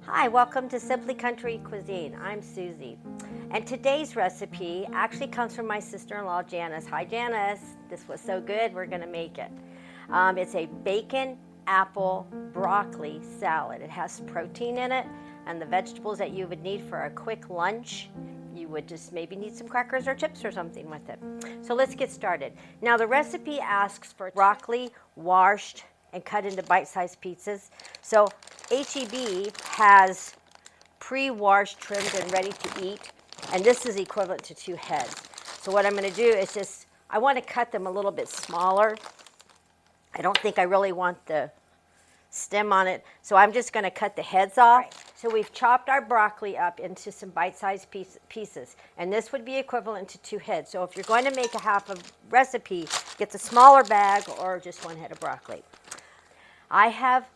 Hi, welcome to Simply Country Cuisine. I'm Susie. And today's recipe actually comes from my sister-in-law, Janice. Hi, Janice. This was so good, we're gonna make it. It's a bacon, apple, broccoli salad. It has protein in it and the vegetables that you would need for a quick lunch. You would just maybe need some crackers or chips or something with it. So let's get started. Now the recipe asks for broccoli washed and cut into bite-sized pieces. So HEB has pre-washed, trimmed, and ready to eat, and this is equivalent to 2 heads. So what I'm going to do is I want to cut them a little bit smaller. I don't think I really want the stem on it, so I'm just going to cut the heads off. Right. So we've chopped our broccoli up into some bite-sized pieces, and this would be equivalent to 2 heads. So if you're going to make a half a recipe, get the smaller bag or just 1 head of broccoli. I have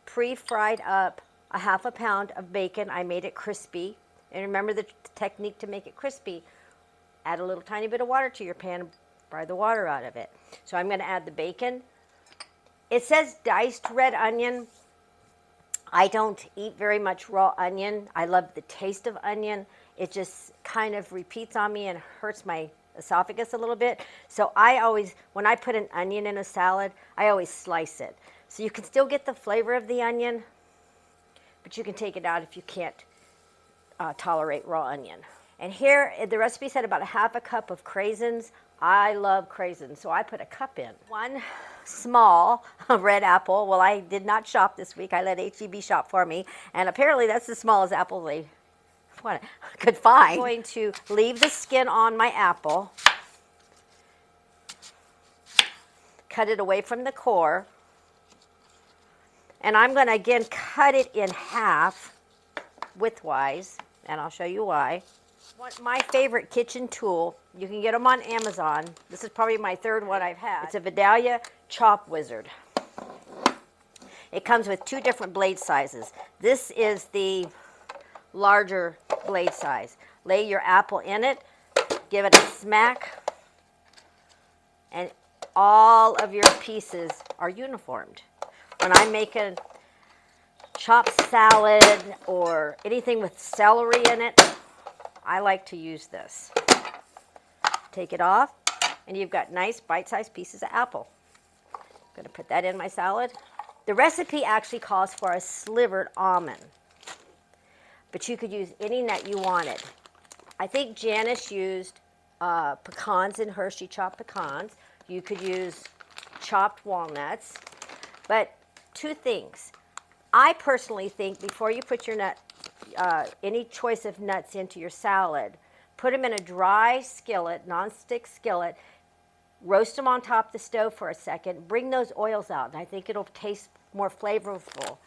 pre-fried up a half a pound of bacon. I made it crispy. And remember the technique to make it crispy. Add a little tiny bit of water to your pan and fry the water out of it. So I'm going to add the bacon. It says diced red onion. I don't eat very much raw onion. I love the taste of onion. It just kind of repeats on me and hurts my esophagus a little bit. So I always, when I put an onion in a salad, I always slice it. So you can still get the flavor of the onion, but you can take it out if you can't tolerate raw onion. And here, the recipe said about a half a cup of craisins. I love craisins, so I put a cup in. 1 small red apple. Well, I did not shop this week. I let HEB shop for me, and apparently that's the smallest apple they could find. I'm going to leave the skin on my apple, cut it away from the core, and I'm going to again cut it in half widthwise, and I'll show you why. My favorite kitchen tool, you can get them on Amazon. This is probably my 3rd one I've had. It's a Vidalia Chop Wizard. It comes with 2 different blade sizes. This is the larger blade size. Lay your apple in it, give it a smack, and all of your pieces are uniformed. When I'm making chopped salad or anything with celery in it, I like to use this. Take it off, and you've got nice bite-sized pieces of apple. I'm going to put that in my salad. The recipe actually calls for a slivered almond, but you could use any nut you wanted. I think Janice used pecans in her. She chopped pecans. You could use chopped walnuts, but 2 things. I personally think before you put your any choice of nuts into your salad, put them in a dry skillet, nonstick skillet, roast them on top of the stove for a second, bring those oils out, and I think it'll taste more flavorful.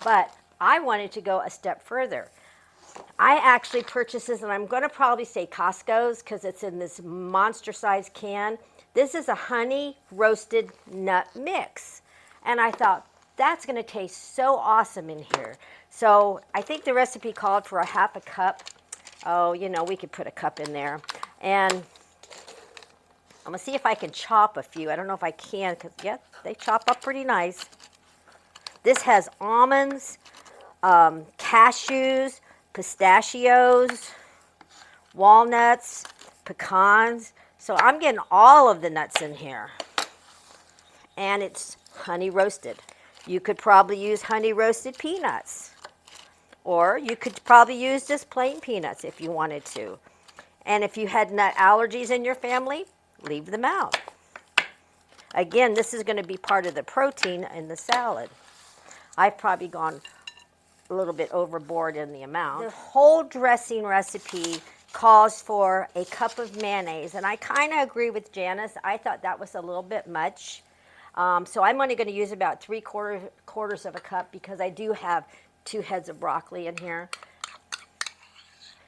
But I wanted to go a step further. I actually purchased this, and I'm going to probably say Costco's because it's in this monster-sized can. This is a honey roasted nut mix, and I thought, that's going to taste so awesome in here. So I think the recipe called for a half a cup. Oh, you know, we could put a cup in there. And I'm going to see if I can chop a few. I don't know if I can because, yeah, they chop up pretty nice. This has almonds, cashews, pistachios, walnuts, pecans. So I'm getting all of the nuts in here. And it's honey roasted. You could probably use honey roasted peanuts, or you could probably use just plain peanuts if you wanted to. And if you had nut allergies in your family, leave them out. Again, this is going to be part of the protein in the salad. I've probably gone a little bit overboard in the amount. The whole dressing recipe calls for a cup of mayonnaise, and I kind of agree with Janice. I thought that was a little bit much. So I'm only going to use about 3/4 of a cup because I do have 2 heads of broccoli in here.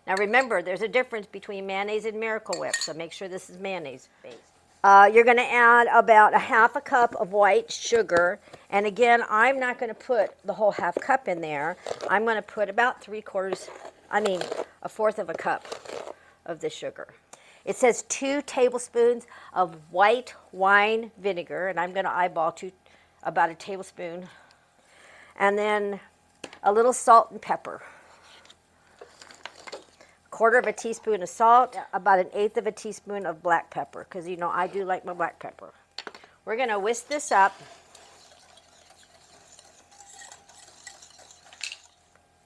Now remember, there's a difference between mayonnaise and Miracle Whip, so make sure this is mayonnaise based. You're going to add about a half a cup of white sugar, and again, I'm not going to put the whole half cup in there. I'm going to put about a 1/4 of a cup of the sugar. It says 2 tablespoons of white wine vinegar, and I'm going to eyeball about a tablespoon. And then a little salt and pepper. 1/4 teaspoon of salt, about 1/8 teaspoon of black pepper, because you know I do like my black pepper. We're going to whisk this up.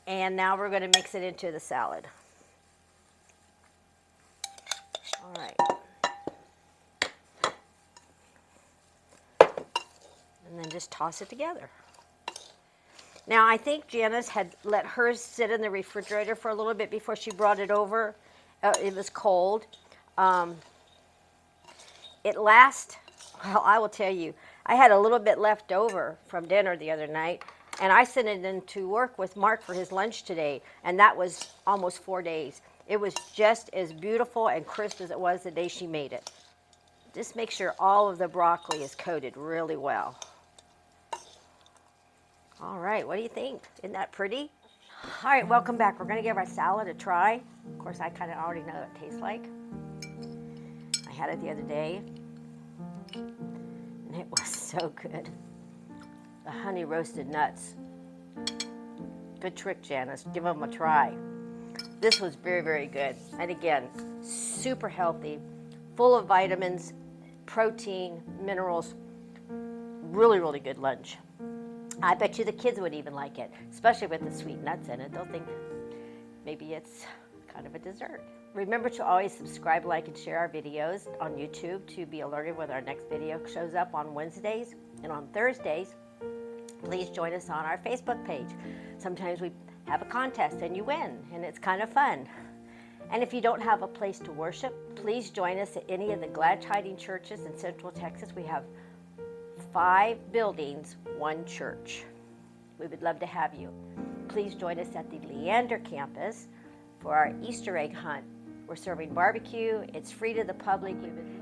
And now we're going to mix it into the salad. All right. And then just toss it together. Now, I think Janice had let hers sit in the refrigerator for a little bit before she brought it over. It was cold. It lasts, well, I will tell you, I had a little bit left over from dinner the other night, and I sent it into work with Mark for his lunch today, and that was almost 4 days. It was just as beautiful and crisp as it was the day she made it. Just make sure all of the broccoli is coated really well. All right, what do you think? Isn't that pretty? All right, welcome back. We're going to give our salad a try. Of course, I kind of already know what it tastes like. I had it the other day, and it was so good. The honey roasted nuts. Good trick, Janice. Give them a try. This was very, very good. And again, super healthy, full of vitamins, protein, minerals. Really, really good lunch. I bet you the kids would even like it, especially with the sweet nuts in it. They'll think maybe it's kind of a dessert. Remember to always subscribe, like, and share our videos on YouTube to be alerted when our next video shows up on Wednesdays and on Thursdays. Please join us on our Facebook page. Sometimes we have a contest and you win, and it's kind of fun. And if you don't have a place to worship, please join us at any of the Glad Tidings churches in Central Texas. We have 5 buildings, 1 church. We would love to have you. Please join us at the Leander campus for our Easter egg hunt. We're serving barbecue. It's free to the public.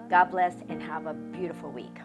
God bless and have a beautiful week.